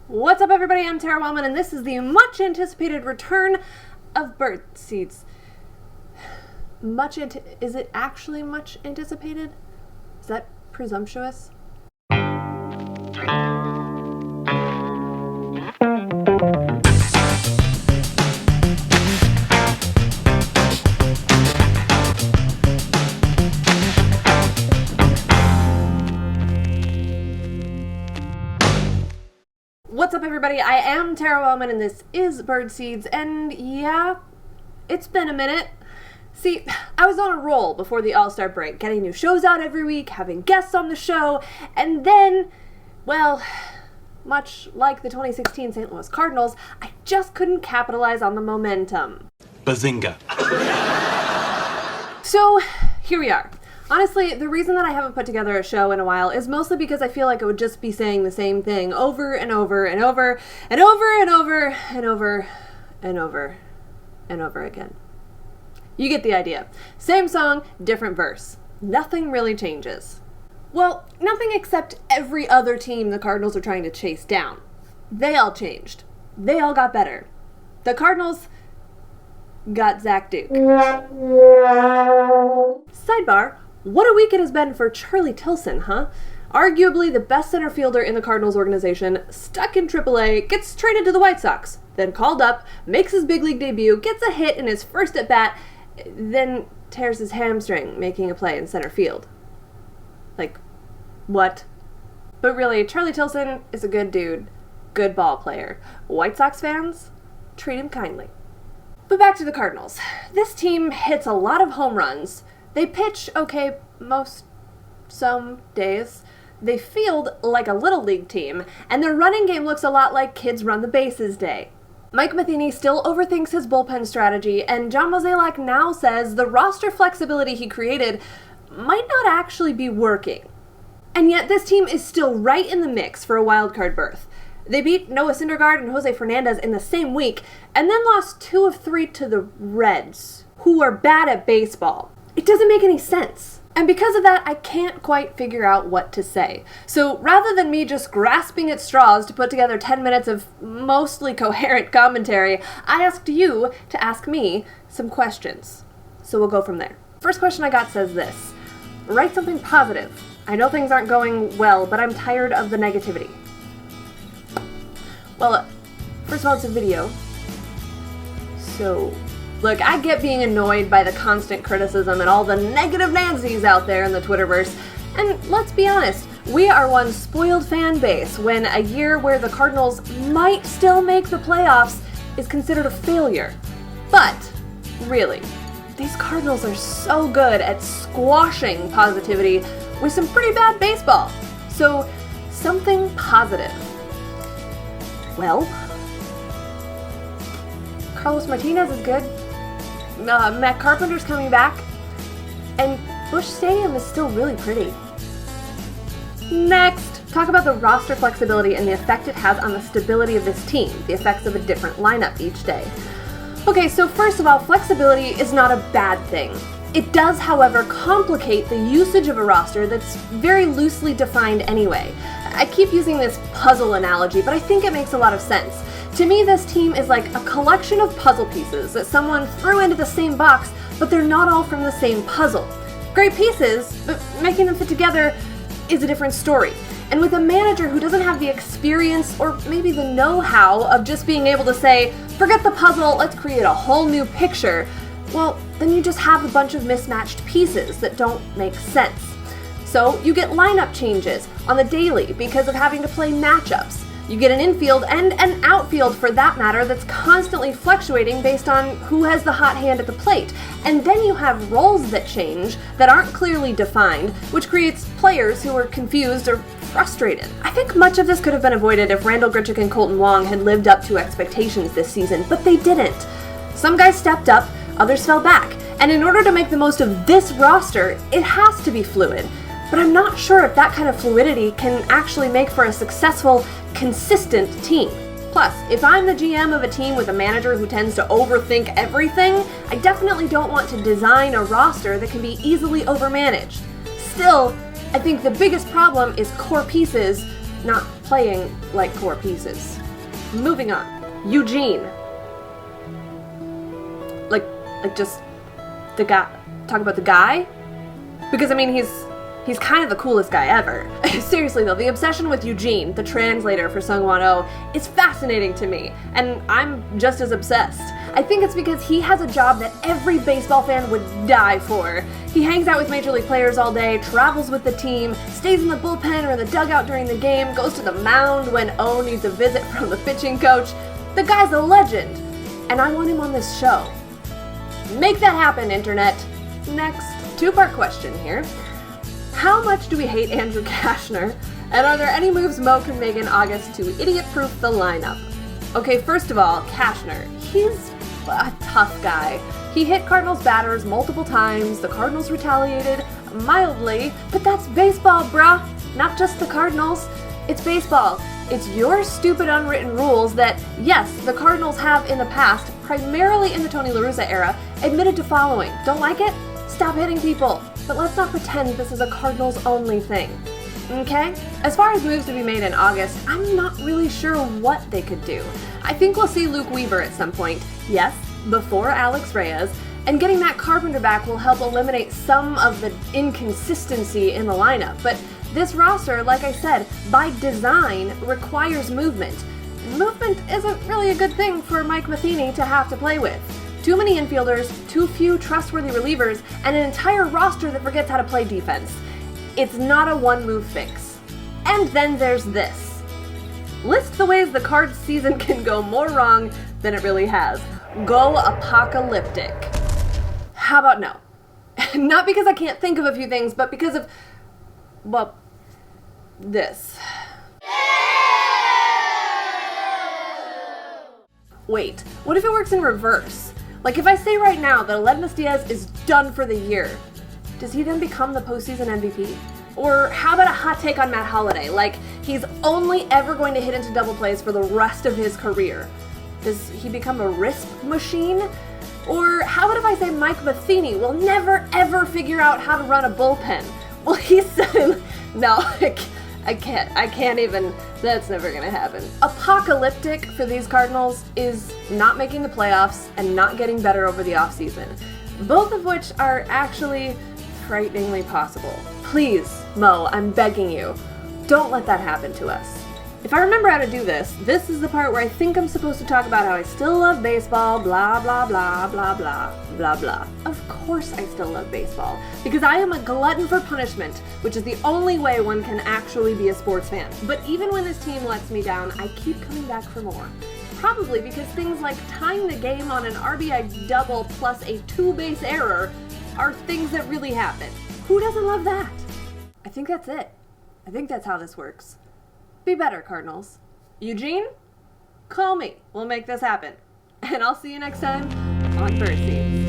What's up, everybody? I'm Tara Wellman, and this is the much-anticipated return of bird seeds. Is it actually much anticipated? Is that presumptuous? What's up, everybody? I am Tara Wellman, and this is Bird Seeds, and yeah, it's been a minute. See, I was on a roll before the All-Star break, getting new shows out every week, having guests on the show, and then, well, much like the 2016 St. Louis Cardinals, I just couldn't capitalize on the momentum. Bazinga. So, here we are. Honestly, the reason that I haven't put together a show in a while is mostly because I feel like it would just be saying the same thing over and over and over and over and over and over and over and over again. You get the idea. Same song, different verse. Nothing really changes. Well, nothing except every other team the Cardinals are trying to chase down. They all changed. They all got better. The Cardinals got Zach Duke. Sidebar. What a week it has been for Charlie Tilson, huh? Arguably the best center fielder in the Cardinals organization, stuck in AAA, gets traded to the White Sox, then called up, makes his big league debut, gets a hit in his first at-bat, then tears his hamstring making a play in center field. Like, what? But really, Charlie Tilson is a good dude, good ball player. White Sox fans, treat him kindly. But back to the Cardinals. This team hits a lot of home runs. They pitch okay some days. They field like a little league team, and their running game looks a lot like kids run the bases day. Mike Matheny still overthinks his bullpen strategy, and John Mozeliak now says the roster flexibility he created might not actually be working. And yet this team is still right in the mix for a wildcard berth. They beat Noah Syndergaard and Jose Fernandez in the same week, and then lost 2 of 3 to the Reds, who are bad at baseball. It doesn't make any sense. And because of that, I can't quite figure out what to say. So rather than me just grasping at straws to put together 10 minutes of mostly coherent commentary, I asked you to ask me some questions. So we'll go from there. First question I got says this: write something positive. I know things aren't going well, but I'm tired of the negativity. Well, first of all, it's a video. So look, I get being annoyed by the constant criticism and all the negative Nancys out there in the Twitterverse, and let's be honest, we are one spoiled fan base when a year where the Cardinals might still make the playoffs is considered a failure. But, really, these Cardinals are so good at squashing positivity with some pretty bad baseball. So, something positive. Well, Carlos Martinez is good. Matt Carpenter's coming back, and Busch Stadium is still really pretty. Next, talk about the roster flexibility and the effect it has on the stability of this team, the effects of a different lineup each day. Okay, so first of all, flexibility is not a bad thing. It does, however, complicate the usage of a roster that's very loosely defined anyway. I keep using this puzzle analogy, but I think it makes a lot of sense. To me, this team is like a collection of puzzle pieces that someone threw into the same box, but they're not all from the same puzzle. Great pieces, but making them fit together is a different story. And with a manager who doesn't have the experience or maybe the know-how of just being able to say, forget the puzzle, let's create a whole new picture, well, then you just have a bunch of mismatched pieces that don't make sense. So you get lineup changes on the daily because of having to play matchups. You get an infield and an outfield, for that matter, that's constantly fluctuating based on who has the hot hand at the plate. And then you have roles that change that aren't clearly defined, which creates players who are confused or frustrated. I think much of this could have been avoided if Randall Grichuk and Colton Wong had lived up to expectations this season, but they didn't. Some guys stepped up, others fell back. And in order to make the most of this roster, it has to be fluid. But I'm not sure if that kind of fluidity can actually make for a successful, consistent team. Plus, if I'm the GM of a team with a manager who tends to overthink everything, I definitely don't want to design a roster that can be easily overmanaged. Still, I think the biggest problem is core pieces not playing like core pieces. Moving on. Eugene. Like just the guy. Talk about the guy? Because, I mean, he's kind of the coolest guy ever. Seriously, though, the obsession with Eugene, the translator for Seungwon-oh, is fascinating to me, and I'm just as obsessed. I think it's because he has a job that every baseball fan would die for. He hangs out with major league players all day, travels with the team, stays in the bullpen or in the dugout during the game, goes to the mound when Oh needs a visit from the pitching coach. The guy's a legend, and I want him on this show. Make that happen, Internet. Next, two-part question here. How much do we hate Andrew Cashner? And are there any moves Mo can make in August to idiot-proof the lineup? Okay, first of all, Cashner. He's a tough guy. He hit Cardinals batters multiple times. The Cardinals retaliated mildly, but that's baseball, bruh. Not just the Cardinals. It's baseball. It's your stupid unwritten rules that, yes, the Cardinals have in the past, primarily in the Tony La Russa era, admitted to following. Don't like it? Stop hitting people. But let's not pretend this is a Cardinals-only thing. Okay? As far as moves to be made in August, I'm not really sure what they could do. I think we'll see Luke Weaver at some point. Yes, before Alex Reyes. And getting Matt Carpenter back will help eliminate some of the inconsistency in the lineup. But this roster, like I said, by design, requires movement. Movement isn't really a good thing for Mike Matheny to have to play with. Too many infielders, too few trustworthy relievers, and an entire roster that forgets how to play defense. It's not a one-move fix. And then there's this. List the ways the Cards season can go more wrong than it really has. Go apocalyptic. How about no? Not because I can't think of a few things, but because of, well, this. Wait, what if it works in reverse? Like if I say right now that Aledmus Diaz is done for the year, does he then become the postseason MVP? Or how about a hot take on Matt Holliday? Like he's only ever going to hit into double plays for the rest of his career. Does he become a RISP machine? Or how about if I say Mike Matheny will never ever figure out how to run a bullpen? Well, he said, no, I can't even, that's never gonna happen. Apocalyptic for these Cardinals is not making the playoffs and not getting better over the offseason. Both of which are actually frighteningly possible. Please, Mo, I'm begging you, don't let that happen to us. If I remember how to do this, this is the part where I think I'm supposed to talk about how I still love baseball, blah, blah, blah, blah, blah, blah, blah. Of course I still love baseball, because I am a glutton for punishment, which is the only way one can actually be a sports fan. But even when this team lets me down, I keep coming back for more. Probably because things like tying the game on an RBI double plus a 2-base error are things that really happen. Who doesn't love that? I think that's it. I think that's how this works. Be better, Cardinals. Eugene? Call me. We'll make this happen. And I'll see you next time on Birdseeds.